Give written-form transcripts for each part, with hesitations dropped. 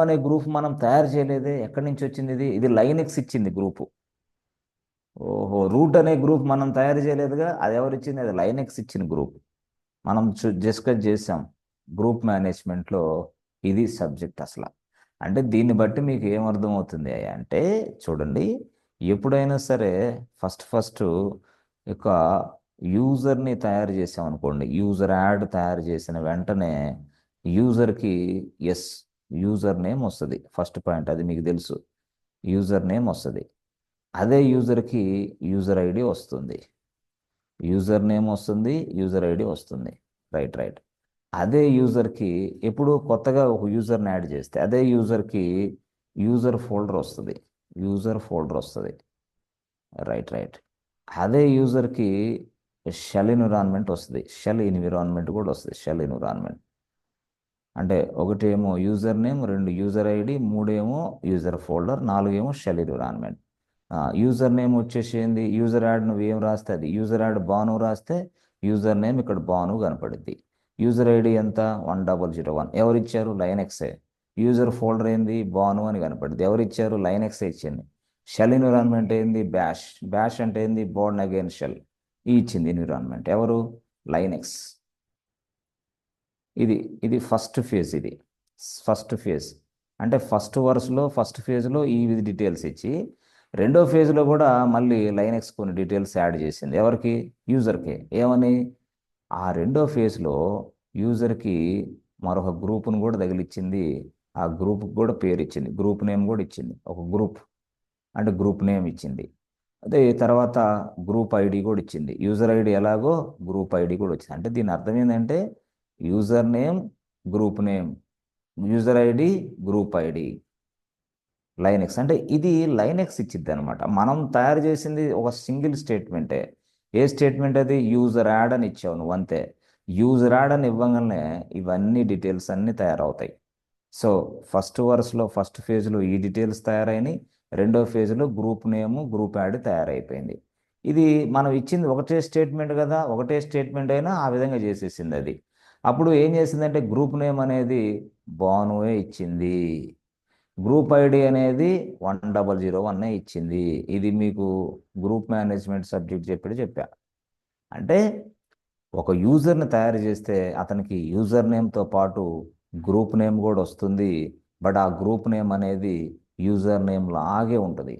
అనే గ్రూప్ మనం తయారు చేయలేదే, ఎక్కడి నుంచి వచ్చింది ఇది? ఇది లైనెక్స్ ఇచ్చింది గ్రూపు. ఓహో, రూట్ అనే గ్రూప్ మనం తయారు చేయలేదుగా, అది ఎవరు ఇచ్చింది? అది లైనెక్స్ ఇచ్చిన గ్రూప్. మనం డిస్కస్ చేసాం గ్రూప్ మేనేజ్మెంట్లో. ఇది సబ్జెక్ట్ అసలు. అంటే దీన్ని బట్టి మీకు ఏమర్థం అవుతుంది అంటే, చూడండి, ఎప్పుడైనా సరే ఫస్ట్ ఫస్ట్ ఒక యూజర్ని తయారు చేసాం అనుకోండి, యూజర్ యాడ్ తయారు చేసిన వెంటనే యూజర్కి ఎస్ యూజర్ నేమ్ వస్తుంది. ఫస్ట్ పాయింట్ అది మీకు తెలుసు. యూజర్ నేమ్ వస్తుంది. అదే యూజర్కి యూజర్ ఐడి వస్తుంది. యూజర్ నేమ్ వస్తుంది, యూజర్ ఐడి వస్తుంది. Right right. అదే యూజర్కి ఎప్పుడు కొత్తగా ఒక యూజర్ని యాడ్ చేస్తే అదే యూజర్కి యూజర్ ఫోల్డర్ వస్తుంది. యూజర్ ఫోల్డర్ వస్తుంది. Right right. అదే యూజర్కి షెల్ ఎన్విరాన్మెంట్ వస్తుంది. షెల్ ఎన్విరాన్మెంట్ కూడా వస్తుంది. షెల్ ఎన్విరాన్మెంట్ అంటే ఒకటేమో యూజర్ నేమ్, రెండు user ID, మూడేమో user folder, నాలుగేమో shell environment. User name వచ్చేసి ఏంది? యూజర్ యాడ్ నువ్వు ఏం రాస్తే అది. యూజర్ యాడ్ బాను రాస్తే యూజర్ నేమ్ ఇక్కడ బాను కనపడుద్ది. యూజర్ ఐడి ఎంత? 1001. ఎవరు ఇచ్చారు? లైనెక్సే. యూజర్ ఫోల్డర్ ఏంది? బాను అని కనపడుద్ది. ఎవరు ఇచ్చారు? లైనెక్సే ఇచ్చింది. షెల్ ఎన్విరాన్మెంట్ ఏంది? బ్యాష్. బ్యాష్ అంటే ఏంది? Born again shell. ఈ ఇచ్చింది ఎన్విరాన్మెంట్ ఎవరు? లైనెక్స్. ఇది ఇది ఫస్ట్ ఫేజ్. ఇది ఫస్ట్ ఫేజ్. అంటే ఫస్ట్ వరుసలో ఫస్ట్ ఫేజ్లో ఈ డీటెయిల్స్ ఇచ్చి, రెండో ఫేజ్లో కూడా మళ్ళీ లైనెక్స్ కొన్ని డీటెయిల్స్ యాడ్ చేసింది. ఎవరికి? యూజర్కి. ఏమని? ఆ రెండో ఫేజ్లో యూజర్కి మరొక గ్రూప్ను కూడా తగిలిచ్చింది. ఆ గ్రూప్కి కూడా పేరు ఇచ్చింది. గ్రూప్ నేమ్ కూడా ఇచ్చింది. ఒక గ్రూప్ అంటే గ్రూప్ నేమ్ ఇచ్చింది. అదే తర్వాత గ్రూప్ ఐడి కూడా ఇచ్చింది. యూజర్ ఐడి ఎలాగో గ్రూప్ ఐడి కూడా వచ్చింది. అంటే దీని అర్థం ఏంటంటే user name, group name, user ID, group ID, Linux. అంటే ఇది లైనెక్స్ ఇచ్చిద్ది అనమాట. మనం తయారు చేసింది ఒక సింగిల్ స్టేట్మెంటే. ఏ స్టేట్మెంట్ అది? యూజర్ యాడ్ అని ఇచ్చావు నువ్వు, అంతే. యూజర్ యాడ్ అని ఇవ్వగానే ఇవన్నీ డీటెయిల్స్ అన్నీ తయారవుతాయి. సో ఫస్ట్ వరుసలో ఫస్ట్ ఫేజ్లో ఈ డీటెయిల్స్ తయారైనాయి. రెండో ఫేజ్లో గ్రూప్ నేము, గ్రూప్ యాడ్ తయారైపోయింది. ఇది మనం ఇచ్చింది ఒకటే స్టేట్మెంట్ కదా, ఒకటే స్టేట్మెంట్ అయినా ఆ విధంగా చేసేసింది అది. అప్పుడు ఏం చేసిందంటే గ్రూప్ నేమ్ అనేది బానువే ఇచ్చింది. గ్రూప్ ఐడి అనేది 1001 ఇచ్చింది. ఇది మీకు గ్రూప్ మేనేజ్మెంట్ సబ్జెక్ట్ చెప్పా. అంటే ఒక యూజర్ని తయారు చేస్తే అతనికి యూజర్ నేమ్తో పాటు గ్రూప్ నేమ్ కూడా వస్తుంది. బట్ ఆ గ్రూప్ నేమ్ అనేది యూజర్ నేమ్ లాగే ఉంటుంది.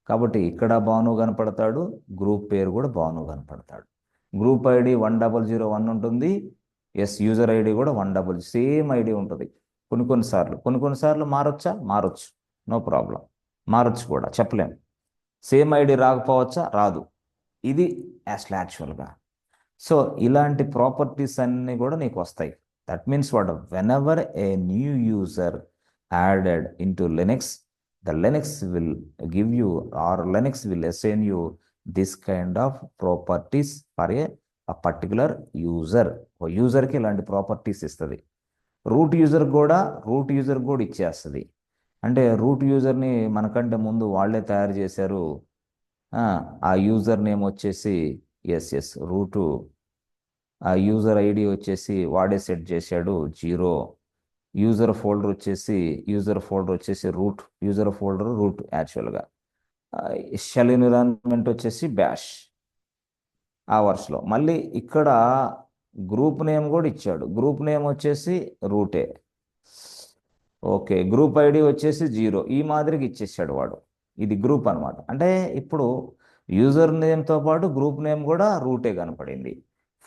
కాబట్టి ఇక్కడ భాను కనపడతాడు, గ్రూప్ పేరు కూడా భాను కనపడతాడు. గ్రూప్ ఐడి 1001 ఉంటుంది. ఎస్, యూజర్ ఐడి కూడా 100 సేమ్ ఐడి ఉంటుంది. కొన్ని కొన్నిసార్లు మారొచ్చా? మారొచ్చు. No problem. మారొచ్చు కూడా, చెప్పలేం. సేమ్ ఐడి రాకపోవచ్చా? రాదు. ఇది అసలు యాక్చువల్గా. సో ఇలాంటి ప్రాపర్టీస్ అన్నీ కూడా నీకు వస్తాయి. That means what? Whenever a new user added into Linux, the Linux will give you or Linux will assign you this kind of properties for a particular user. ఒక యూజర్కి ఇలాంటి properties ఇస్తుంది. Root user కూడా ఇచ్చేస్తుంది. అంటే route యూజర్ని మనకంటే ముందు వాళ్ళే తయారు చేశారు. ఆ ఆ యూజర్ నేమ్ వచ్చేసి ఎస్ ఎస్ రూటు. ఆ యూజర్ ఐడి వచ్చేసి వాడే సెట్ చేశాడు 0. యూజర్ ఫోల్డర్ వచ్చేసి రూట్. యూజర్ ఫోల్డర్ రూట్ యాక్చువల్గా. షెల్ ఎన్విరాన్మెంట్ వచ్చేసి బ్యాష్. ఆ వరుసలో మళ్ళీ ఇక్కడ గ్రూప్ నేమ్ కూడా ఇచ్చాడు. గ్రూప్ నేమ్ వచ్చేసి రూటే. ఓకే, గ్రూప్ ఐడి వచ్చేసి 0. ఈ మాదిరిగా ఇచ్చేసాడు వాడు. ఇది గ్రూప్ అన్నమాట. అంటే ఇప్పుడు యూజర్ నేమ్తో పాటు గ్రూప్ నేమ్ కూడా రూటే కనపడింది.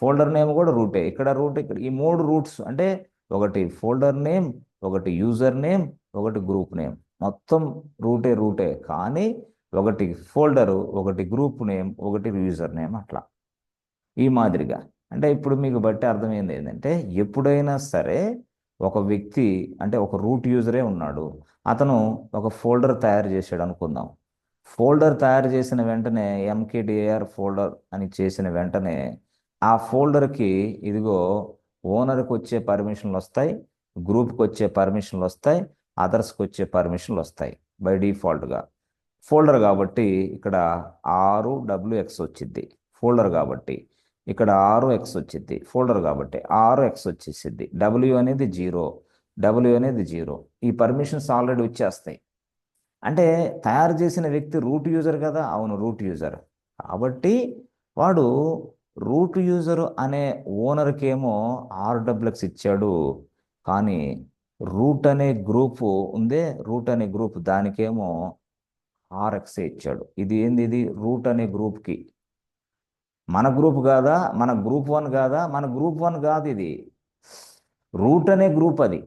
ఫోల్డర్ నేమ్ కూడా రూటే. ఇక్కడ రూట్, ఇక్కడ ఈ 3 రూట్స్ అంటే ఒకటి ఫోల్డర్ నేమ్, ఒకటి యూజర్ నేమ్, ఒకటి గ్రూప్ నేమ్. మొత్తం రూటే రూటే. కానీ ఒకటి ఫోల్డరు, ఒకటి గ్రూప్ నేమ్, ఒకటి యూజర్ నేమ్, అట్లా ఈ మాదిరిగా. అంటే ఇప్పుడు మీకు బట్టి అర్థమైంది ఏంటంటే, ఎప్పుడైనా సరే ఒక వ్యక్తి అంటే ఒక రూట్ యూజరే ఉన్నాడు. అతను ఒక ఫోల్డర్ తయారు చేశాడు అనుకుందాం. ఫోల్డర్ తయారు చేసిన వెంటనే ఎంకేడిఆర్ ఫోల్డర్ అని చేసిన వెంటనే ఆ ఫోల్డర్కి ఇదిగో ఓనర్కి వచ్చే పర్మిషన్లు వస్తాయి, గ్రూప్కి వచ్చే పర్మిషన్లు వస్తాయి, అదర్స్కి వచ్చే పర్మిషన్లు వస్తాయి బై డిఫాల్ట్గా. ఫోల్డర్ కాబట్టి ఇక్కడ 6WX వచ్చింది. ఫోల్డర్ కాబట్టి ఇక్కడ 6X వచ్చింది. ఫోల్డర్ కాబట్టి 6X వచ్చేసిద్ది. డబ్ల్యూ అనేది 0. డబ్ల్యూ అనేది 0. ఈ పర్మిషన్స్ ఆల్రెడీ వచ్చేస్తాయి. అంటే తయారు చేసిన వ్యక్తి రూట్ యూజర్ కదా, అవును రూట్ యూజర్. కాబట్టి వాడు రూట్ యూజర్ అనే ఓనర్కి ఏమో ఆర్డబ్ల్యూఎక్స్ ఇచ్చాడు, కానీ రూట్ అనే గ్రూప్ ఉందే, రూట్ అనే గ్రూప్ దానికేమో ఆర్ఎక్సే ఇచ్చాడు. ఇది ఏంది, ఇది రూట్ అనే గ్రూప్కి. మన గ్రూప్ కాదా, మన గ్రూప్ 1 కాదా, మన గ్రూప్ 1 కాదు ఇది, రూట్ అనే గ్రూప్ అది.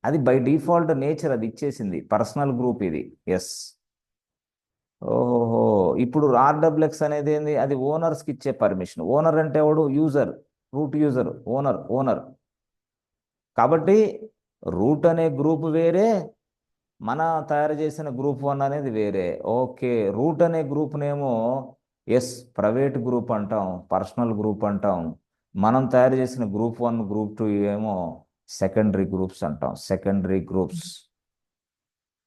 అది బై డిఫాల్ట్ నేచర్ అది ఇచ్చేసింది, పర్సనల్ గ్రూప్ ఇది. ఎస్. ఓహో. ఇప్పుడు ఆర్డబ్ల్యూఎక్స్ అనేది ఏంది, అది ఓనర్స్కి ఇచ్చే పర్మిషన్. ఓనర్ అంటే ఎవడు, యూజర్, రూట్ యూజర్, ఓనర్. కాబట్టి రూట్ అనే గ్రూప్ వేరే, మన తయారు చేసిన గ్రూప్ 1 అనేది వేరే. ఓకే, రూట్ అనే గ్రూప్నేమో ఎస్ ప్రైవేట్ గ్రూప్ అంటాం, పర్సనల్ గ్రూప్ అంటాం. మనం తయారు చేసిన గ్రూప్ 1 గ్రూప్ 2 ఏమో సెకండరీ గ్రూప్స్ అంటాం, సెకండరీ గ్రూప్స్.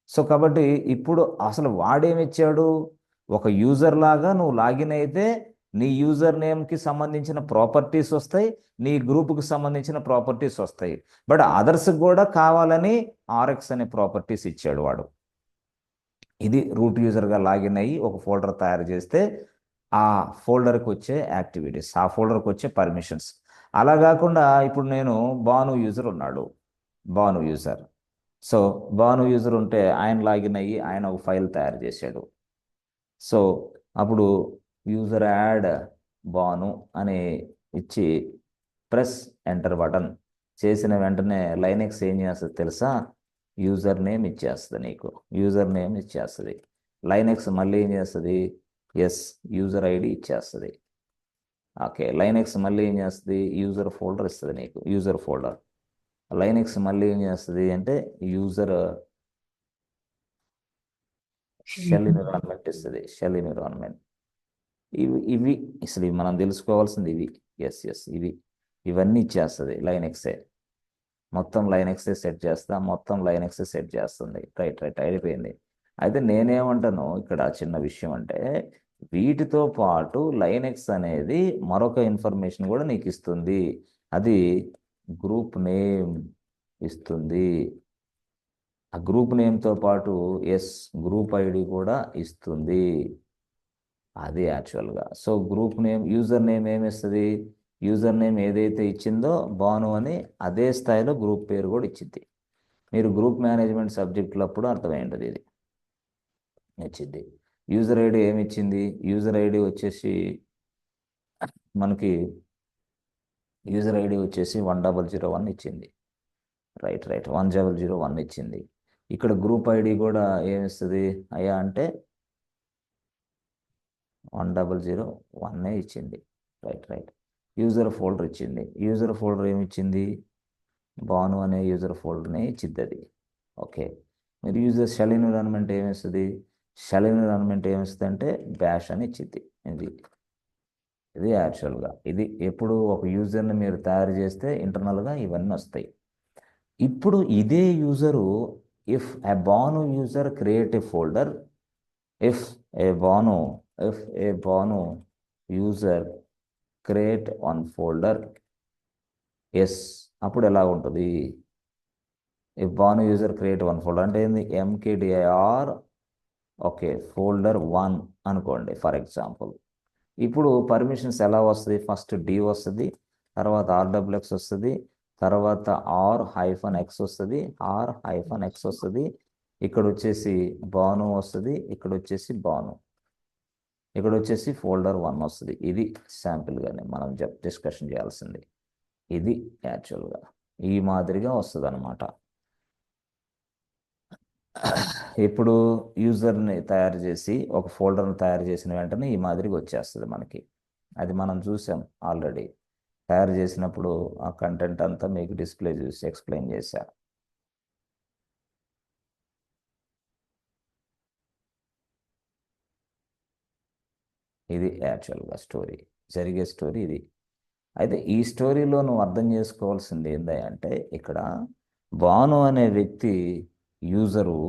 సో కాబట్టి ఇప్పుడు అసలు వాడేమిచ్చాడు, ఒక యూజర్ లాగా నువ్వు లాగిన్ అయితే నీ యూజర్ నేమ్కి సంబంధించిన ప్రాపర్టీస్ వస్తాయి, నీ గ్రూప్కి సంబంధించిన ప్రాపర్టీస్ వస్తాయి. బట్ అదర్స్ కూడా కావాలని ఆర్ఎక్స్ అనే ప్రాపర్టీస్ ఇచ్చాడు వాడు. ఇది రూట్ యూజర్గా లాగిన్ అయ్యి ఒక ఫోల్డర్ తయారు చేస్తే ఆ ఫోల్డర్కి వచ్చే యాక్టివిటీస్, ఆ ఫోల్డర్కి వచ్చే పర్మిషన్స్. అలా కాకుండా ఇప్పుడు నేను బాను యూజర్ ఉన్నాడు, Bhanu user. So Bhanu user ఉంటే ఆయన లాగిన్ అయ్యి ఆయన ఒక ఫైల్ తయారు చేశాడు. సో అప్పుడు యూజర్ యాడ్ బాను అని ఇచ్చి ప్రెస్ ఎంటర్ బటన్ చేసిన వెంటనే లైనెక్స్ ఏం చేస్తుంది తెలుసా, యూజర్ నేమ్ ఇచ్చేస్తుంది, నీకు యూజర్ నేమ్ ఇచ్చేస్తుంది. లైనెక్స్ మళ్ళీ ఏం చేస్తుంది, ఎస్ యూజర్ ఐడి ఇచ్చేస్తుంది. ఓకే, లైనెక్స్ మళ్ళీ ఏం చేస్తుంది, యూజర్ ఫోల్డర్ ఇస్తుంది నీకు, యూజర్ ఫోల్డర్. లైనెక్స్ మళ్ళీ ఏం చేస్తుంది అంటే యూజర్ షెల్ ఎన్విరాన్మెంట్ ఇస్తుంది, షెల్ ఎన్విరాన్మెంట్. ఇవి అసలు మనం తెలుసుకోవాల్సింది ఇవి. ఇవన్నీ ఇచ్చేస్తుంది లైనెక్సే. మొత్తం లైనెక్సే సెట్ చేస్తా, మొత్తం లైనెక్సే సెట్ చేస్తుంది. రైట్ అయిపోయింది. అయితే నేనేమంటాను ఇక్కడ చిన్న విషయం అంటే, వీటితో పాటు లైనెక్స్ అనేది మరొక ఇన్ఫర్మేషన్ కూడా నీకు ఇస్తుంది. అది గ్రూప్ నేమ్ ఇస్తుంది. ఆ గ్రూప్ నేమ్తో పాటు ఎస్ గ్రూప్ ఐడి కూడా ఇస్తుంది. అది యాక్చువల్గా. So group name, user name ఏమిస్తుంది, యూజర్ నేమ్ ఏదైతే ఇచ్చిందో బాను అని అదే స్థాయిలో గ్రూప్ పేరు కూడా ఇచ్చింది. మీరు గ్రూప్ మేనేజ్మెంట్ సబ్జెక్టులు అప్పుడు అర్థమైంటుంది ఇది ఇచ్చింది. యూజర్ ఐడి ఏమి ఇచ్చింది, యూజర్ ఐడి వచ్చేసి మనకి యూజర్ ఐడి వచ్చేసి 1001 ఇచ్చింది. రైట్ 1001 ఇచ్చింది. ఇక్కడ గ్రూప్ ఐడి కూడా ఏమిస్తుంది అయ్యా అంటే 1001 ఇచ్చింది. రైట్. యూజర్ ఫోల్డర్ ఇచ్చింది. యూజర్ ఫోల్డర్ ఏమి ఇచ్చింది, బాను అనే యూజర్ ఫోల్డర్ని ఇచ్చింది అది. ఓకే, మీరు యూజర్ షెల్ ఎన్విరాన్మెంట్ ఏమిస్తుంది, షెల్ ఎన్విరాన్మెంట్ ఏమిస్తుంది అంటే బ్యాష్ అని ఇచ్చింది. ఇది యాక్చువల్గా ఇది ఎప్పుడు ఒక యూజర్ని మీరు తయారు చేస్తే ఇంటర్నల్గా ఇవన్నీ వస్తాయి. ఇప్పుడు ఇదే user if a Bhanu user create a folder, if a Bhanu user create one folder, yes అప్పుడు ఎలా ఉంటుంది, if Bhanu user create one folder అంటే ఏంది, ఎంకేడిఐఆర్ ఓకే ఫోల్డర్ 1 అనుకోండి ఫర్ ఎగ్జాంపుల్. ఇప్పుడు పర్మిషన్స్ ఎలా వస్తుంది, ఫస్ట్ డి వస్తుంది, తర్వాత ఆర్డబ్ల్యూఎక్స్ వస్తుంది, తర్వాత R-X వస్తుంది, R-X వస్తుంది, ఇక్కడ వచ్చేసి బాను వస్తుంది, ఇక్కడ వచ్చేసి బాను, ఇక్కడ వచ్చేసి ఫోల్డర్ 1 వస్తుంది. ఇది శాంపిల్గానే మనం డిస్కషన్ చేయాల్సింది. ఇది యాక్చువల్గా ఈ మాదిరిగా వస్తుంది అనమాట. ఇప్పుడు యూజర్ని తయారు చేసి ఒక ఫోల్డర్ని తయారు చేసిన వెంటనే ఈ మాదిరిగా వచ్చేస్తుంది మనకి. అది మనం చూసాం ఆల్రెడీ. తయారు చేసినప్పుడు ఆ కంటెంట్ అంతా మీకు డిస్ప్లే చూసి ఎక్స్ప్లెయిన్ చేశా. ఇది యాక్చువల్గా స్టోరీ, జరిగే స్టోరీ ఇది. అయితే ఈ స్టోరీలో నువ్వు అర్థం చేసుకోవాల్సింది ఏంటంటే, ఇక్కడ బాను అనే వ్యక్తి యూజరు,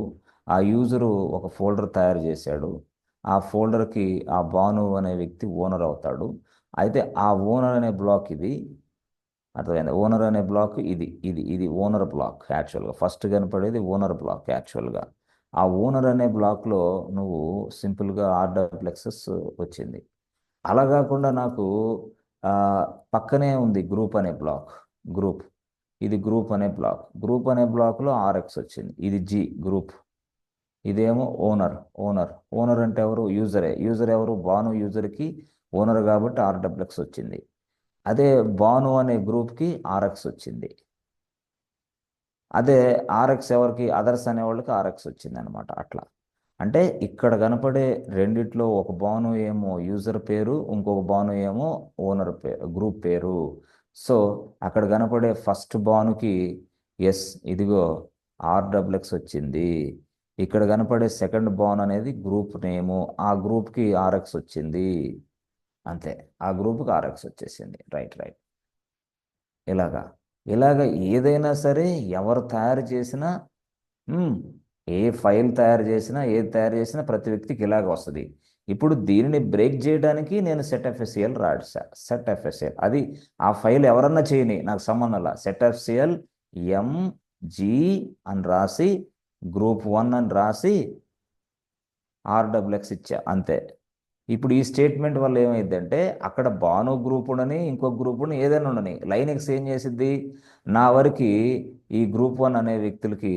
ఆ యూజరు ఒక ఫోల్డర్ తయారు చేశాడు. ఆ ఫోల్డర్కి ఆ బాను అనే వ్యక్తి ఓనర్ అవుతాడు. అయితే ఆ ఓనర్ అనే బ్లాక్ ఇది. అర్థమైంది. ఓనర్ అనే బ్లాక్ ఇది ఇది ఇది ఓనర్ బ్లాక్ యాక్చువల్గా. ఫస్ట్ కనపడేది ఓనర్ బ్లాక్ యాక్చువల్గా. ఆ ఓనర్ అనే బ్లాక్లో నువ్వు సింపుల్గా ఆర్డర్ప్లెక్సెస్ వచ్చింది. అలా కాకుండా నాకు ఆ, పక్కనే ఉంది గ్రూప్ అనే బ్లాక్. గ్రూప్, ఇది గ్రూప్ అనే బ్లాక్. గ్రూప్ అనే బ్లాక్లో ఆర్ఎక్స్ వచ్చింది. ఇది జి గ్రూప్. ఇదేమో ఓనర్. ఓనర్ ఓనర్ అంటే ఎవరు? యూజరే. యూజర్ ఎవరు? భాను యూజర్కి ఓనర్ కాబట్టి ఆర్డబ్ల్యూఎక్స్ వచ్చింది. అదే భాను అనే గ్రూప్కి ఆర్ఎక్స్ వచ్చింది. అదే ఆర్ఎక్స్ ఎవరికి? అదర్స్ అనే వాళ్ళకి ఆర్ఎక్స్ వచ్చింది అనమాట. అట్లా అంటే ఇక్కడ కనపడే రెండిట్లో ఒక భాను ఏమో యూజర్ పేరు, ఇంకొక భాను ఏమో ఓనర్ పేరు, గ్రూప్ పేరు. సో అక్కడ కనపడే ఫస్ట్ భానుకి ఎస్ ఇదిగో ఆర్డబ్ల్యూఎక్స్ వచ్చింది. ఇక్కడ కనపడే సెకండ్ భాను అనేది గ్రూప్ నేము, ఆ గ్రూప్కి ఆర్ఎక్స్ వచ్చింది. అంతే, ఆ గ్రూప్కి ఆర్ఎక్స్ వచ్చేసింది. Right right. ఇలాగా ఇలాగ ఏదైనా సరే ఎవరు తయారు చేసినా మ్మ్, ఏ ఫైల్ తయారు చేసినా ఏది తయారు చేసినా ప్రతి వ్యక్తికి ఇలాగ వస్తుంది. ఇప్పుడు దీనిని బ్రేక్ చేయడానికి నేను సెట్ ఎఫ్ఎస్సిఎల్ రాసా. సెట్ ఎఫ్ఎస్సిఎల్ అది ఆ ఫైల్ ఎవరన్నా చేయని నాకు సంబంధంలా. సెట్ ఎఫ్ఎస్సిఎల్ ఎంజీ అని రాసి గ్రూప్ 1 అని రాసి ఆర్డబ్ల్యూఎక్స్ ఇచ్చా అంతే. ఇప్పుడు ఈ స్టేట్మెంట్ వల్ల ఏమైందంటే అక్కడ భాను గ్రూప్ ఉండని ఇంకో గ్రూప్ ఉండని ఏదైనా ఉండని లైనెక్స్ ఏం చేసిద్ది? నా వరకు ఈ గ్రూప్ 1 అనే వ్యక్తులకి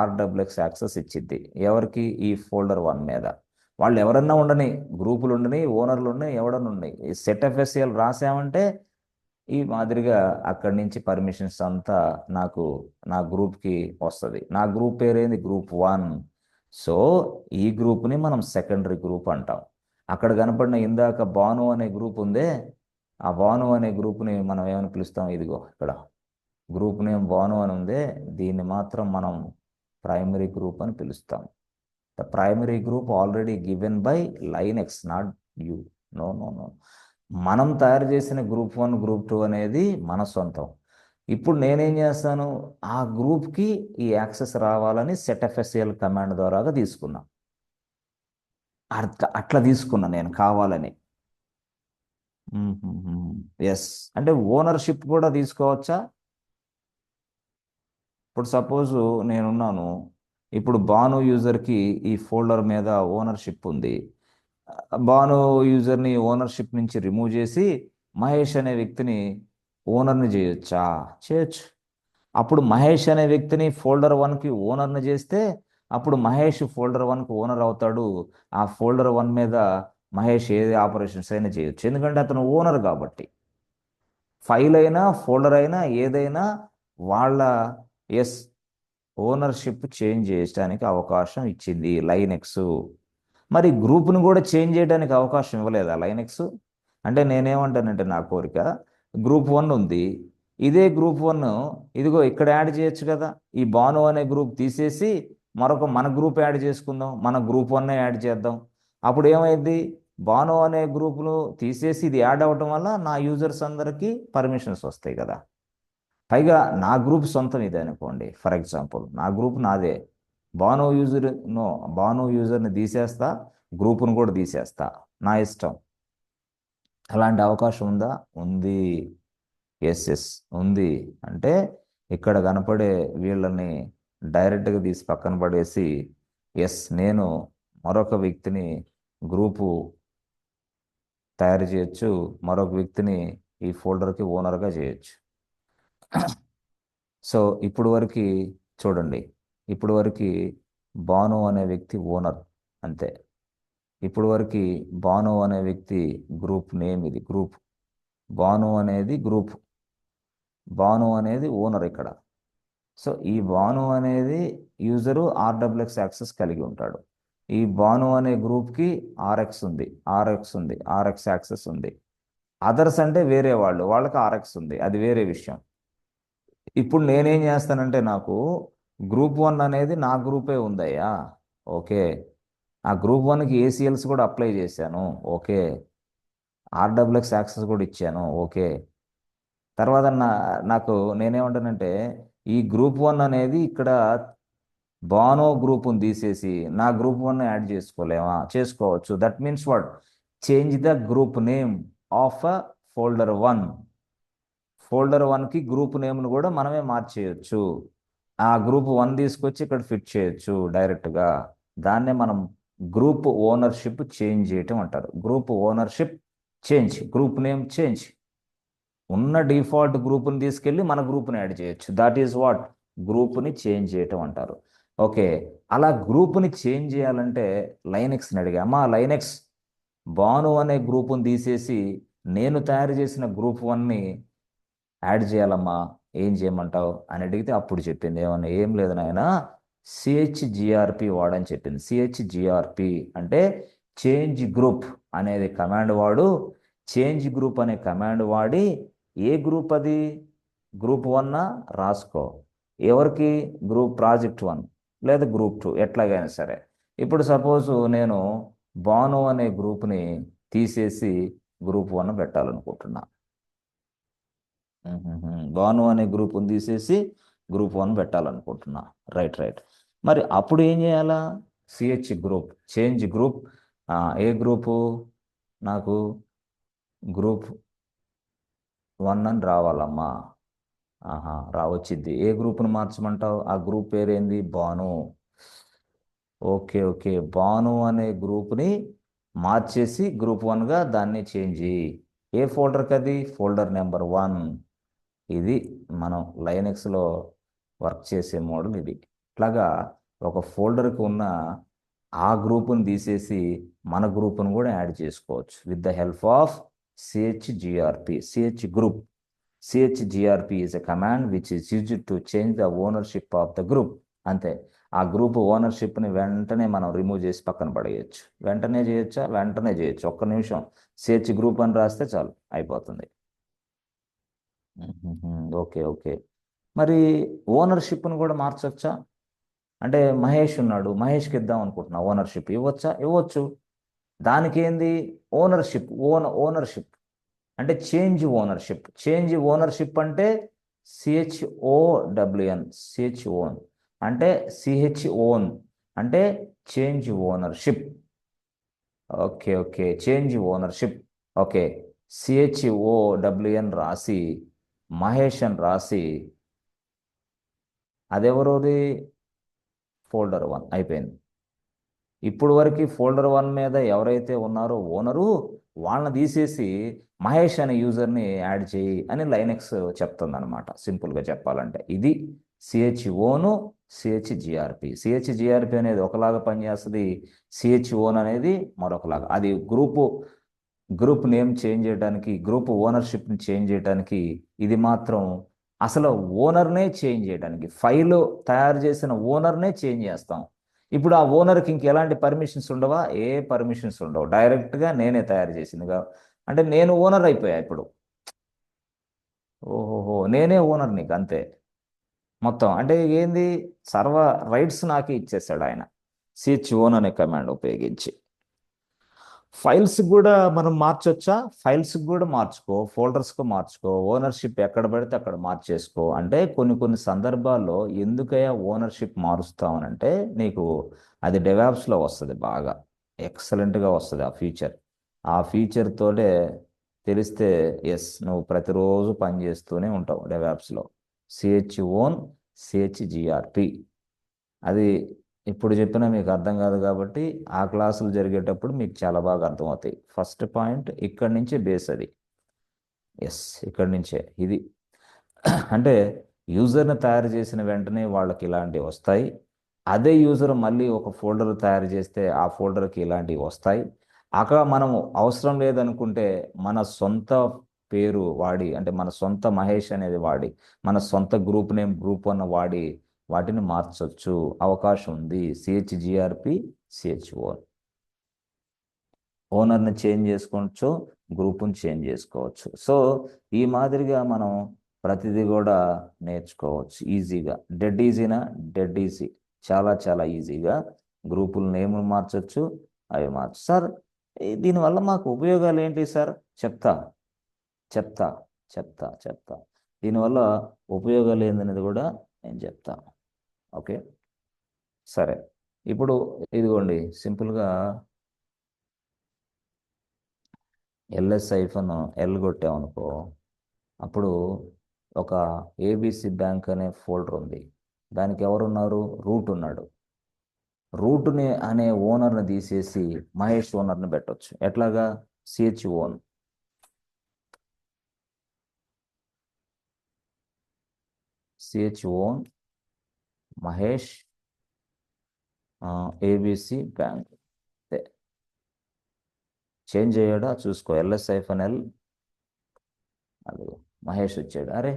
ఆర్డబ్ల్యూఎక్స్ యాక్సెస్ ఇచ్చిద్ది. ఎవరికి? ఈ ఫోల్డర్ 1 మీద. వాళ్ళు ఎవరన్నా ఉండని, గ్రూపులు ఉండని, ఓనర్లు ఉండని, ఎవడన్నా ఉండని, ఈ సెట్ ఎఫ్ఎస్సిఎల్ రాసామంటే ఈ మాదిరిగా అక్కడి నుంచి పర్మిషన్స్ అంతా నాకు నా గ్రూప్కి వస్తుంది. నా గ్రూప్ పేరేంది? గ్రూప్ 1. సో ఈ గ్రూప్ని మనం సెకండరీ గ్రూప్ అంటాం. అక్కడ కనపడిన ఇందాక భాను అనే గ్రూప్ ఉందే, ఆ భాను అనే గ్రూప్ని మనం ఏమని పిలుస్తాం? ఇదిగో ఇక్కడ గ్రూప్ నేమ్ భాను అని ఉందే, దీన్ని మాత్రం మనం ప్రైమరీ గ్రూప్ అని పిలుస్తాం. The primary group already given by Linux, not you. No no no. మనం తయారు చేసిన గ్రూప్ 1 గ్రూప్ 2 అనేది మన సొంతం. ఇప్పుడు నేనేం చేస్తాను? ఆ గ్రూప్కి ఈ యాక్సెస్ రావాలని సెట్ఎఫ్ఎస్సిఎల్ కమాండ్ ద్వారాగా తీసుకున్నా. అట్లా తీసుకున్నా నేను కావాలని. ఎస్. అంటే ఓనర్షిప్ కూడా తీసుకోవచ్చా? ఇప్పుడు సపోజ్ నేనున్నాను, ఇప్పుడు భాను యూజర్కి ఈ ఫోల్డర్ మీద ఓనర్షిప్ ఉంది. భాను యూజర్ని ఓనర్షిప్ నుంచి రిమూవ్ చేసి మహేష్ అనే వ్యక్తిని ఓనర్ని చేయొచ్చా? చేయొచ్చు. అప్పుడు మహేష్ అనే వ్యక్తిని ఫోల్డర్ 1కి ఓనర్ని చేస్తే అప్పుడు మహేష్ ఫోల్డర్ 1కి ఓనర్ అవుతాడు. ఆ ఫోల్డర్ 1 మీద మహేష్ ఏది ఆపరేషన్స్ అయినా చేయొచ్చు, ఎందుకంటే అతను ఓనర్ కాబట్టి. ఫైల్ అయినా ఫోల్డర్ అయినా ఏదైనా వాళ్ళ ఎస్ ఓనర్షిప్ చేంజ్ చేయడానికి అవకాశం ఇచ్చింది లైనెక్స్. మరి గ్రూప్ను కూడా చేంజ్ చేయడానికి అవకాశం ఇవ్వలేదా లైనెక్స్? అంటే నేనేమంటానంటే నా కోరిక, గ్రూప్ 1 ఉంది, ఇదే గ్రూప్ 1 ఇదిగో ఇక్కడ యాడ్ చేయొచ్చు కదా. ఈ భాను అనే గ్రూప్ తీసేసి మరొక మన గ్రూప్ యాడ్ చేసుకుందాం, మన గ్రూప్ 1 యాడ్ చేద్దాం. అప్పుడు ఏమైంది? భాను అనే గ్రూప్ను తీసేసి ఇది యాడ్ అవ్వటం వల్ల నా యూజర్స్ అందరికీ పర్మిషన్స్ వస్తాయి కదా. పైగా నా గ్రూప్ సొంతం ఇది అనుకోండి, ఫర్ ఎగ్జాంపుల్ నా గ్రూప్ నాదే. బానో యూజర్ నో, బానో యూజర్ని తీసేస్తా, గ్రూప్ను కూడా తీసేస్తా, నా ఇష్టం. అలాంటి అవకాశం ఉందా? ఉంది. ఎస్ ఎస్ ఉంది. అంటే ఇక్కడ కనపడే వీళ్ళని డైరెక్ట్గా తీసి పక్కన పడేసి ఎస్ నేను మరొక వ్యక్తిని గ్రూపు తయారు చేయొచ్చు, మరొక వ్యక్తిని ఈ ఫోల్డర్కి ఓనర్గా చేయొచ్చు. సో ఇప్పుడు వరకు చూడండి, ఇప్పుడు వరకు బాను అనే వ్యక్తి ఓనర్ అంతే. ఇప్పుడు వరకు బాను అనే వ్యక్తి గ్రూప్ నేమ్, ఇది గ్రూప్. బాను అనేది గ్రూప్, బాను అనేది ఓనర్ ఇక్కడ. సో ఈ బాను అనేది యూజరు ఆర్డబ్ల్యూఎక్స్ యాక్సెస్ కలిగి ఉంటాడు. ఈ బాను అనే గ్రూప్కి ఆర్ఎక్స్ ఉంది, ఆర్ఎక్స్ ఉంది, ఆర్ఎక్స్ యాక్సెస్ ఉంది. అదర్స్ అంటే వేరే వాళ్ళు, వాళ్ళకి ఆర్ఎక్స్ ఉంది, అది వేరే విషయం. ఇప్పుడు నేనేం చేస్తానంటే నాకు గ్రూప్ 1 అనేది నా గ్రూపే ఉందయ్యా, ఓకే. ఆ గ్రూప్ 1కి ఏసీఎల్స్ కూడా అప్లై చేశాను, ఓకే. ఆర్డబ్ల్యూఎక్స్ యాక్సెస్ కూడా ఇచ్చాను, ఓకే. తర్వాత నాకు నేనేమంటానంటే ఈ గ్రూప్ 1 అనేది ఇక్కడ బానో గ్రూప్ని తీసేసి నా గ్రూప్ 1 యాడ్ చేసుకోలేమా? చేసుకోవచ్చు. That means what? Change the group name of folder 1. Folder 1కి గ్రూప్ నేమ్ను కూడా మనమే మార్చేయొచ్చు. ఆ గ్రూప్ 1 తీసుకొచ్చి ఇక్కడ ఫిట్ చేయొచ్చు డైరెక్ట్గా. దాన్నే మనం గ్రూప్ ఓనర్షిప్ చేంజ్ చేయటం అంటారు. Group ownership change, group name change. ఉన్న డిఫాల్ట్ గ్రూప్ని తీసుకెళ్ళి మన గ్రూప్ని యాడ్ చేయొచ్చు. దట్ ఈస్ వాట్ గ్రూప్ని చేంజ్ చేయటం అంటారు. ఓకే, అలా గ్రూప్ని చేంజ్ చేయాలంటే లైనెక్స్ని అడిగా, అమ్మా లైనెక్స్ బాను అనే గ్రూప్ని తీసేసి నేను తయారు చేసిన గ్రూప్ 1ని యాడ్ చేయాలమ్మా, ఏం చేయమంటావు అని అడిగితే అప్పుడు చెప్పింది ఏమన్నా, ఏం లేదు నాయన, సిహెచ్జిఆర్పి వాడని చెప్పింది. సిహెచ్జిఆర్పి అంటే చేంజ్ గ్రూప్ అనేది కమాండ్ వాడు. చేంజ్ గ్రూప్ అనే కమాండ్ వాడి ఏ గ్రూప్ అది, గ్రూప్ 1 రాసుకో. ఎవరికి, గ్రూప్ ప్రాజెక్ట్ 1 లేదా గ్రూప్ 2 ఎట్లాగైనా సరే. ఇప్పుడు సపోజ్ నేను బాను అనే గ్రూప్ని తీసేసి గ్రూప్ 1 పెట్టాలనుకుంటున్నా. భాను అనే గ్రూప్ని తీసేసి గ్రూప్ 1 పెట్టాలనుకుంటున్నా. Right right. మరి అప్పుడు ఏం చేయాలా, సిహెచ్ గ్రూప్ చేంజ్ గ్రూప్. ఏ గ్రూపు, నాకు గ్రూప్ 1 అని రావాలమ్మా. ఆహా, రావచ్చింది. ఏ గ్రూప్ను మార్చమంటావు, ఆ గ్రూప్ పేరేంది, బాను. ఓకే ఓకే, బాను అనే గ్రూప్ని మార్చేసి గ్రూప్ 1గా దాన్ని చేంజ్ చేయి. ఏ ఫోల్డర్కి అది, ఫోల్డర్ నెంబర్ 1. ఇది మనం లైనెక్స్లో వర్క్ చేసే మోడల్ ఇది. ఇట్లాగా ఒక ఫోల్డర్కి ఉన్న ఆ గ్రూప్ని తీసేసి మన గ్రూప్ను కూడా యాడ్ చేసుకోవచ్చు with the help of CHGRP. CH group, CHGRP is a command which is used to change the ownership of the group. అంతే, ఆ గ్రూప్ ఓనర్షిప్ని వెంటనే మనం రిమూవ్ చేసి పక్కన పడేయచ్చు. వెంటనే చేయొచ్చా, వెంటనే చేయొచ్చు. ఒక్క నిమిషం సిహెచ్ గ్రూప్ అని రాస్తే చాలు, అయిపోతుంది. Okay okay. మరి ఓనర్షిప్ను కూడా మార్చొచ్చా, అంటే మహేష్ ఉన్నాడు, మహేష్కి ఇద్దాం అనుకుంటున్నా ఓనర్షిప్, ఇవ్వచ్చా, ఇవ్వచ్చు. దానికి ఏంది, ఓనర్షిప్, ఓనర్షిప్ అంటే చేంజ్ ఓనర్షిప్. చేంజ్ ఓనర్షిప్ అంటే సిహెచ్ఓడబ్ల్యూఎన్, సిహెచ్ ఓన్ అంటే సిహెచ్ ఓన్ అంటే change ownership. Okay okay, change ownership. Okay, CHOWN రాసి మహేష్ అని రాసి, అదెవరోది, ఫోల్డర్ 1 అయిపోయింది. ఇప్పుడు వరకు ఫోల్డర్ 1 మీద ఎవరైతే ఉన్నారో ఓనరు, వాళ్ళని తీసేసి మహేష్ అనే యూజర్ని యాడ్ చేయి అని లైనెక్స్ చెప్తుంది అనమాట. సింపుల్గా చెప్పాలంటే ఇది సిహెచ్ఓను, సిహెచ్జిఆర్పి. సిహెచ్జిఆర్పి అనేది ఒకలాగా పనిచేస్తుంది, సిహెచ్ఓన్ అనేది మరొకలాగా. అది గ్రూప్ నేమ్ చేంజ్ చేయడానికి, గ్రూప్ ఓనర్షిప్ని చేంజ్ చేయడానికి. ఇది మాత్రం అసలు ఓనర్నే చేంజ్ చేయడానికి, ఫైల్ తయారు చేసిన ఓనర్నే చేంజ్ చేస్తాం. ఇప్పుడు ఆ ఓనర్కి ఇంక ఎలాంటి పర్మిషన్స్ ఉండవా, ఏ పర్మిషన్స్ ఉండవు, డైరెక్ట్గా నేనే తయారు చేసిందిగా. అంటే నేను ఓనర్ అయిపోయా ఇప్పుడు. ఓహోహో, నేనే ఓనర్ నీకు, అంతే. మొత్తం అంటే ఏంది, సర్వ రైట్స్ నాకే ఇచ్చేసాడు ఆయన, సిహెచ్ ఓన్ అనే కమాండ్ ఉపయోగించి. ఫైల్స్ కూడా మనం మార్చొచ్చా, ఫైల్స్ కూడా మార్చుకో, ఫోల్డర్స్కు మార్చుకో, ఓనర్షిప్ ఎక్కడ పడితే అక్కడ మార్చేసుకో. అంటే కొన్ని కొన్ని సందర్భాల్లో ఎందుకయ్యా ఓనర్షిప్ మారుస్తామనంటే, నీకు అది డెవాప్స్లో వస్తుంది, బాగా ఎక్సలెంట్గా వస్తుంది ఆ ఫీచర్. ఆ ఫీచర్ తోటే తెలిస్తే ఎస్, నువ్వు ప్రతిరోజు పని చేస్తూనే ఉంటావు డెవాప్స్లో. CH own, సిహెచ్జిఆర్పి. అది ఇప్పుడు చెప్పినా మీకు అర్థం కాదు కాబట్టి ఆ క్లాసులు జరిగేటప్పుడు మీకు చాలా బాగా అర్థమవుతాయి. ఫస్ట్ పాయింట్ ఇక్కడి నుంచే బేస్ అది. ఎస్, ఇక్కడి నుంచే ఇది. అంటే యూజర్ని తయారు చేసిన వెంటనే వాళ్ళకి ఇలాంటివి వస్తాయి. అదే యూజర్ మళ్ళీ ఒక ఫోల్డర్ తయారు చేస్తే ఆ ఫోల్డర్కి ఇలాంటివి వస్తాయి. అక్కడ మనము అవసరం లేదనుకుంటే మన సొంత పేరు వాడి, అంటే మన సొంత మహేష్ అనేది వాడి, మన సొంత గ్రూప్ నేమ్ గ్రూప్ 1 వాడి వాటిని మార్చొచ్చు, అవకాశం ఉంది. సిహెచ్జిఆర్పి, సిహెచ్ఓ. ఓనర్ని చేంజ్ చేసుకోవచ్చు, గ్రూప్ని చేంజ్ చేసుకోవచ్చు. సో ఈ మాదిరిగా మనం ప్రతిదీ కూడా నేర్చుకోవచ్చు ఈజీగా. డెడ్ ఈజీనా, డెడ్ ఈజీ, చాలా చాలా ఈజీగా గ్రూపుల నేమ్లు మార్చొచ్చు, అవి మార్చు. సార్ దీనివల్ల మాకు ఉపయోగాలు ఏంటి సార్, చెప్తా చెప్తా చెప్తా చెప్తా. దీనివల్ల ఉపయోగాలు ఏందనేది కూడా నేను చెప్తా. ఓకే, సరే. ఇప్పుడు ఇదిగోండి సింపుల్గా ఎల్ఎస్ ఐఫన్ ఎల్ కొట్టామనుకో, అప్పుడు ఒక ఏబిసి బ్యాంక్ అనే ఫోల్డర్ ఉంది. దానికి ఎవరున్నారు? రూట్ ఉన్నాడు. రూట్ని అనే ఓనర్ని తీసేసి మహేష్ ఓనర్ని పెట్టొచ్చు. ఎట్లాగా? CH own, CH own Mahesh ABC bank. Change అయ్యాడా చూసుకో. LS-L అది మహేష్ వచ్చాడు. అరే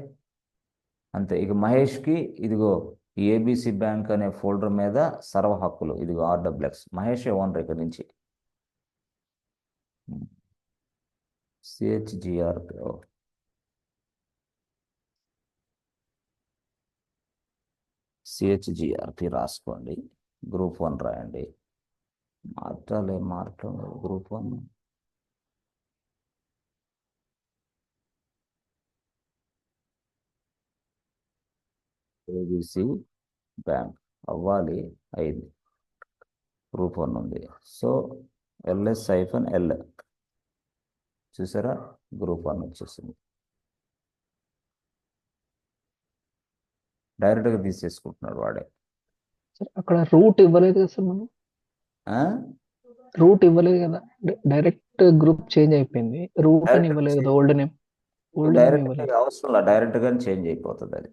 అంతే. ఇక మహేష్కి ఇదిగో ఈ ఏబిసి బ్యాంక్ అనే ఫోల్డర్ మీద సర్వ హక్కులు. ఇదిగో RWX మహేష్ ఓనర్ ఇక్కడ నుంచి. CHGR CHGRP రాసుకోండి. గ్రూప్ 1 రాయండి. మార్చాలి గ్రూప్ 1. ఏబిసి బ్యాంక్ అవ్వాలి. అయింది. గ్రూప్ 1 ఉంది. సో LS-L చూసారా? గ్రూప్ 1 వచ్చేసింది. డైరెక్ట్గా తీసేసుకుంటున్నాడు వాడే. సార్ అక్కడ రూట్ ఇవ్వలేదు కదా సార్ మనం? ఆ? రూట్ ఇవ్వలేదు కదా, డైరెక్ట్ గ్రూప్ చేంజ్ అయిపోయింది. రూట్ అని ఇవ్వలేదు కదా, ఓల్డ్ నేమ్ డైరెక్ట్గా ఇవ్వలేదు. అవసరం లేదు. డైరెక్ట్గా చేంజ్ అయిపోతుంది అది.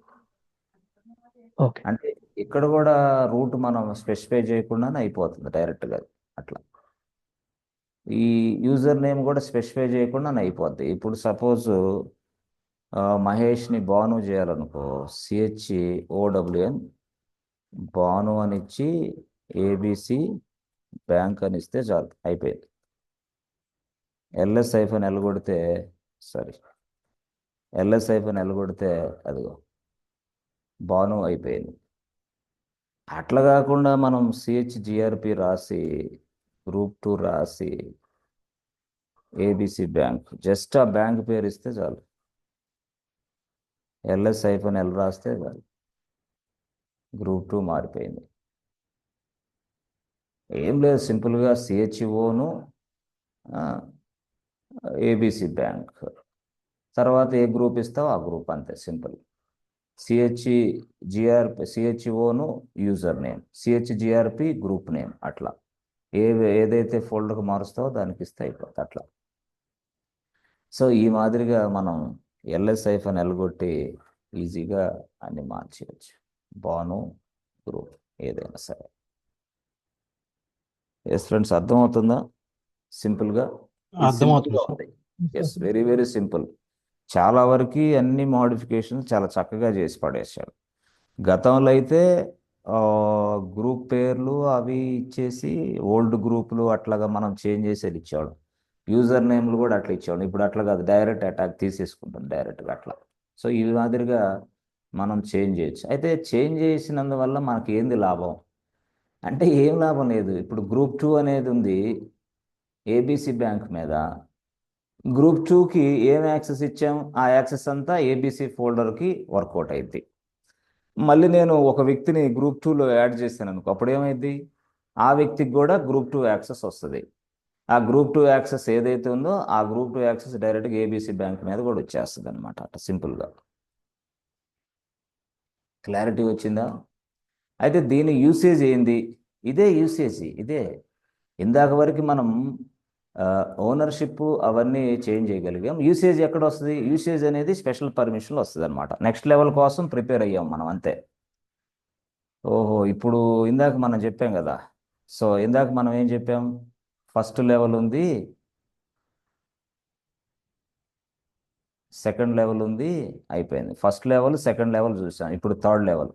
ఓకే. అంటే ఇక్కడ కూడా రూట్ మనం స్పెసిఫై చేయకుండానే అయిపోతుంది డైరెక్ట్గా అది. అట్లా ఈ యూజర్ నేమ్ కూడా స్పెసిఫై చేయకుండానే అయిపోద్ది. ఇప్పుడు సపోజ్ మహేష్ని భాను చేయాలనుకో, CHOWN భాను అని ఇచ్చి ఏబిసి బ్యాంక్ అని ఇస్తే చాలు, అయిపోయింది. LS-L కొడితే, సారీ, LS-L కొడితే అదిగో భాను అయిపోయింది. అట్లా కాకుండా మనం CHGRP రాసి గ్రూప్ 2 రాసి ఏబిసి బ్యాంక్ జస్ట్ ఆ బ్యాంక్ పేరు ఇస్తే చాలు. LS-L రాస్తే చాలు, గ్రూప్ 2 మారిపోయింది. ఏం లేదు, సింపుల్గా CHOను ఏబిసి బ్యాంక్ తర్వాత ఏ గ్రూప్ ఇస్తావో ఆ గ్రూప్, అంతే సింపుల్. CHOను user name, CHGRP group name, అట్లా ఏదైతే ఫోల్డర్కి మారుస్తావో దానికి ఇస్తే అయిపోతుంది అట్లా. సో ఈ మాదిరిగా మనం LS-L కొట్టి ఈజీగా అన్ని మార్చేయచ్చు. భాను గ్రూప్ ఏదైనా సరే. ఎస్ ఫ్రెండ్స్, అర్థమవుతుందా? సింపుల్గా ఇది అర్థమవుతుంది సింపుల్గా సార్. ఉంది. Yes, very very simple. చాలా వరకు అన్ని మోడిఫికేషన్స్ చాలా చక్కగా చేసి పడేశారు. గతంలో అయితే గ్రూప్ పేర్లు అవి ఇచ్చేసి ఓల్డ్ గ్రూపులు అట్లాగా మనం చేంజ్ చేసేది ఇచ్చేవాడు. యూజర్ నేమ్లు కూడా అట్లా ఇచ్చేవాడు. ఇప్పుడు అట్లా కాదు, డైరెక్ట్ అటాక్ తీసేసుకుంటాం డైరెక్ట్గా అట్లా. సో ఈ మాదిరిగా మనం చేంజ్ చేయొచ్చు. అయితే చేంజ్ చేసినందువల్ల మనకి ఏంది లాభం అంటే ఏం లాభం లేదు. ఇప్పుడు గ్రూప్ 2 అనేది ఉంది ఏబిసి బ్యాంక్ మీద. గ్రూప్ 2కి ఏం యాక్సెస్ ఇచ్చాం? ఆ యాక్సెస్ అంతా ఏబిసి ఫోల్డర్కి వర్కౌట్ అయింది. మళ్ళీ నేను ఒక వ్యక్తిని గ్రూప్ 2లో యాడ్ చేశాను అనుకో, అప్పుడు ఏమైంది? ఆ వ్యక్తికి కూడా గ్రూప్ 2 యాక్సెస్ వస్తుంది. ఆ గ్రూప్ 2 యాక్సెస్ ఏదైతే ఉందో ఆ గ్రూప్ 2 యాక్సెస్ డైరెక్ట్గా ఏబిసి బ్యాంక్ మీద కూడా వచ్చేస్తుంది అనమాట. అట్లా సింపుల్గా. క్లారిటీ వచ్చిందా? అయితే దీని యూసేజ్ ఏంది? ఇదే యూసేజ్, ఇదే. ఇందాక వరకు మనం ఓనర్షిప్ అవన్నీ చేంజ్ చేయగలిగాం. యూసేజ్ ఎక్కడ వస్తుంది? యూసేజ్ అనేది స్పెషల్ పర్మిషన్లో వస్తుంది అనమాట. నెక్స్ట్ లెవెల్ కోసం ప్రిపేర్ అయ్యాం మనం, అంతే. ఓహో, ఇప్పుడు ఇందాక మనం చెప్పాం కదా. సో ఇందాక మనం ఏం చెప్పాం? ఫస్ట్ లెవెల్ ఉంది, సెకండ్ లెవెల్ ఉంది, అయిపోయింది. ఫస్ట్ లెవెల్ సెకండ్ లెవెల్ చూసాం. ఇప్పుడు థర్డ్ లెవెల్.